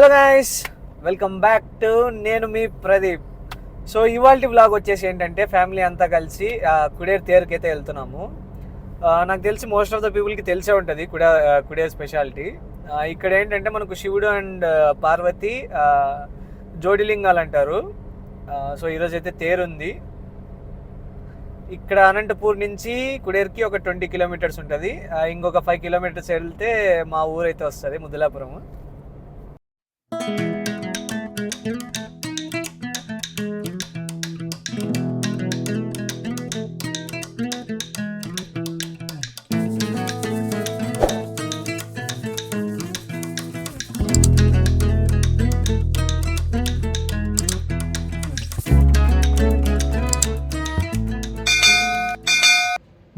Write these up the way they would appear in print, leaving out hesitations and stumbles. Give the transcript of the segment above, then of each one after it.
Hello guys, welcome back to నేను మీ Pradeep. So ఇవాల్టి vlog వచ్చేసి ఏంటంటే ఫ్యామిలీ అంతా కలిసి కుడేరు తేరుకి అయితే వెళ్తున్నాము. నాకు తెలిసి మోస్ట్ ఆఫ్ ద పీపుల్కి తెలిసే ఉంటుంది కుడేరు స్పెషాలిటీ. ఇక్కడ ఏంటంటే మనకు శివుడు అండ్ పార్వతి జోడిలింగాలు అంటారు. సో ఈరోజు అయితే తేరు ఉంది. ఇక్కడ అనంతపూర్ నుంచి కుడేరుకి ఒక 20 కిలోమీటర్స్ ఉంటుంది. ఇంకొక 5 కిలోమీటర్స్ వెళ్తే మా ఊరైతే వస్తుంది, ముద్దులాపురం.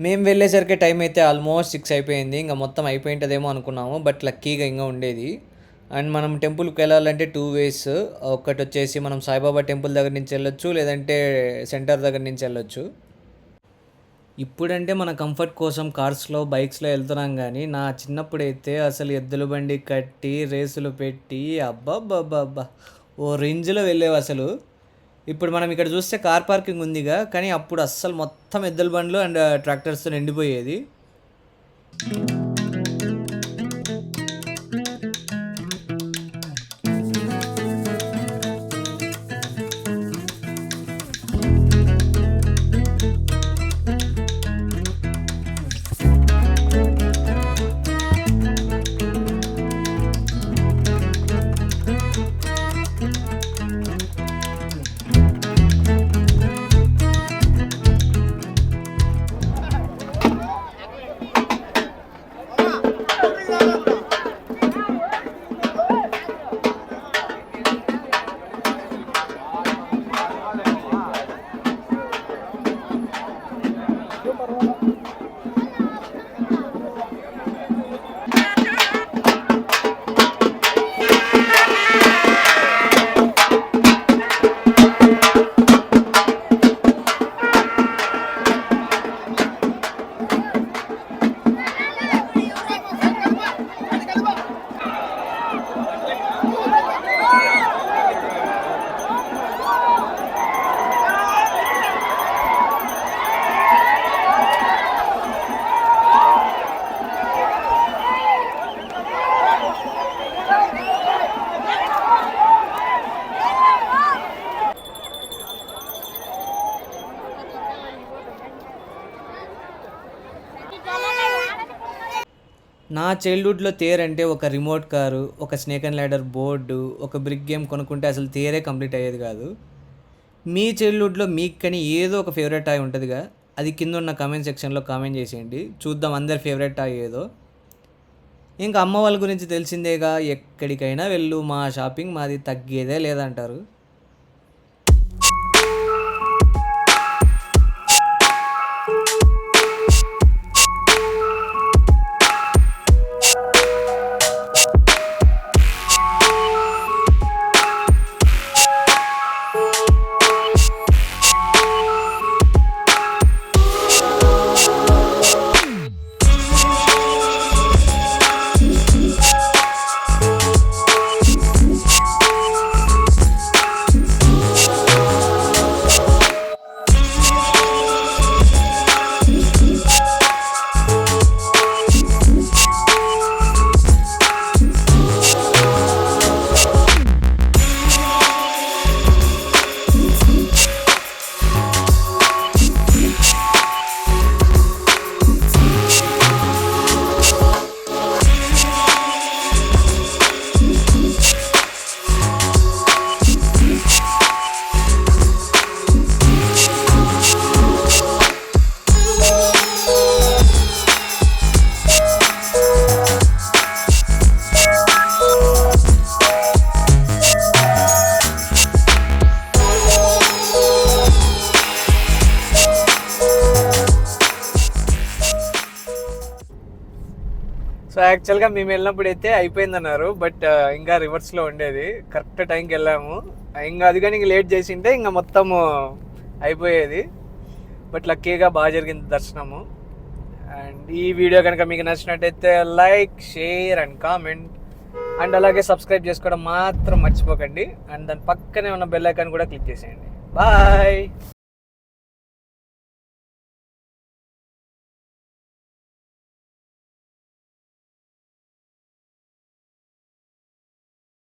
మేము వెళ్ళేసరికి టైం అయితే ఆల్మోస్ట్ 6 అయిపోయింది. ఇంకా మొత్తం అయిపోయింటుందేమో అనుకున్నాము, బట్ లక్కీగా ఇంకా ఉండేది. అండ్ మనం టెంపుల్కి వెళ్ళాలంటే 2 వేస్. ఒకటి వచ్చేసి మనం సాయిబాబా టెంపుల్ దగ్గర నుంచి వెళ్ళొచ్చు, లేదంటే సెంటర్ దగ్గర నుంచి వెళ్ళొచ్చు. ఇప్పుడంటే మన కంఫర్ట్ కోసం కార్స్లో బైక్స్లో వెళ్తున్నాం, కానీ నా చిన్నప్పుడైతే అసలు ఎద్దుల బండి కట్టి రేసులు పెట్టి అబ్బా ఓ రేంజ్లో వెళ్ళేవి అసలు. ఇప్పుడు మనం ఇక్కడ చూస్తే కార్ పార్కింగ్ ఉందిగా, కానీ అప్పుడు అస్సలు మొత్తం ఎద్దుల బండ్లు అండ్ ట్రాక్టర్స్తో నిండిపోయేది. నా చైల్డ్హుడ్లో తేరు అంటే ఒక రిమోట్ కారు, ఒక స్నేక్ అండ్ ల్యాడర్ బోర్డు, ఒక బ్రిక్ గేమ్ కొనుక్కుంటే అసలు తేరే కంప్లీట్ అయ్యేది కాదు. మీ చైల్డ్హుడ్లో మీకు కానీ ఏదో ఒక ఫేవరెట్ టాయ్ ఉంటుందిగా, అది కింద ఉన్న కామెంట్ సెక్షన్లో కామెంట్ చేసేయండి, చూద్దాం అందరి ఫేవరెట్ టాయ్ ఏదో. ఇంకా అమ్మ వాళ్ళ గురించి తెలిసిందేగా, ఎక్కడికైనా వెళ్ళు మా షాపింగ్ మాది తగ్గేదే లేదంటారు. సో యాక్చువల్గా మేము వెళ్ళినప్పుడు అయితే అయిపోయిందన్నారు, బట్ ఇంకా రివర్స్లో ఉండేది. కరెక్ట్ టైంకి వెళ్ళాము. ఇంకా అది కానీ ఇంక లేట్ చేసింటే ఇంకా మొత్తము అయిపోయేది. బట్ లక్కీగా బాగా జరిగింది దర్శనము. అండ్ ఈ వీడియో కనుక మీకు నచ్చినట్టయితే like, share and comment. And అలాగే సబ్స్క్రైబ్ చేసుకోవడం మాత్రం మర్చిపోకండి. అండ్ దాని పక్కనే ఉన్న బెల్ ఐకాన్ కూడా క్లిక్ చేసేయండి. బాయ్.